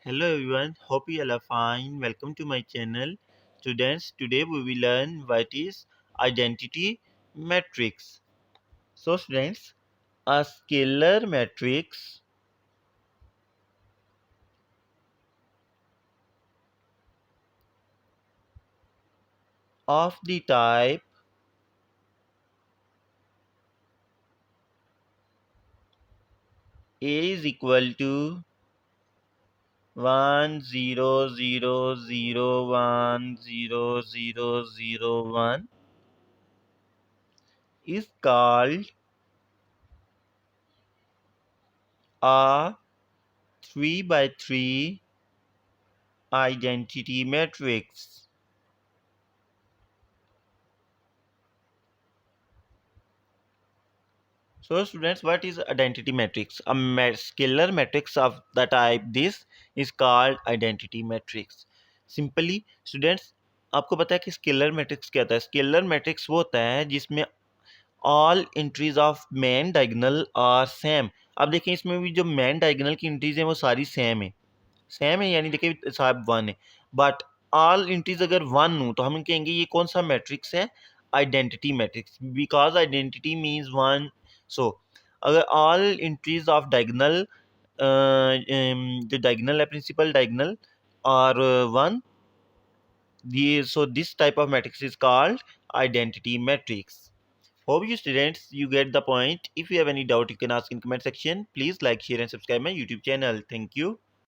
Hello everyone, hope you all are fine. Welcome to my channel. Students, today we will learn what is identity matrix. So students, a scalar matrix of the type A is equal to 1 0 0 0 1 0 0 0 1 is called a 3 by 3 identity matrix. So students, what is identity matrix? A scalar matrix of the type this is called identity matrix. Simply students, आपको पता है कि scalar matrix क्या होता है? Scalar matrix वो होता है जिसमें all entries of main diagonal are same. अब देखें इसमें भी जो मैन डायगोनल की एंट्रीज हैं वो सारी सेम है यानी देखिए साहब 1 है. बट ऑल एंट्रीज अगर 1 हो तो हम कहेंगे ये कौन सा मैट्रिक्स है? Identity matrix, because identity means 1. सो अगर ऑल एंट्रीज ऑफ डायगोनल जो डायगोनल है प्रिंसिपल डायगोनल और 1, so this type of matrix is called identity matrix. Hope you students you get the point. If you have any doubt you can ask in comment section. Please like, share and subscribe my YouTube channel. Thank you.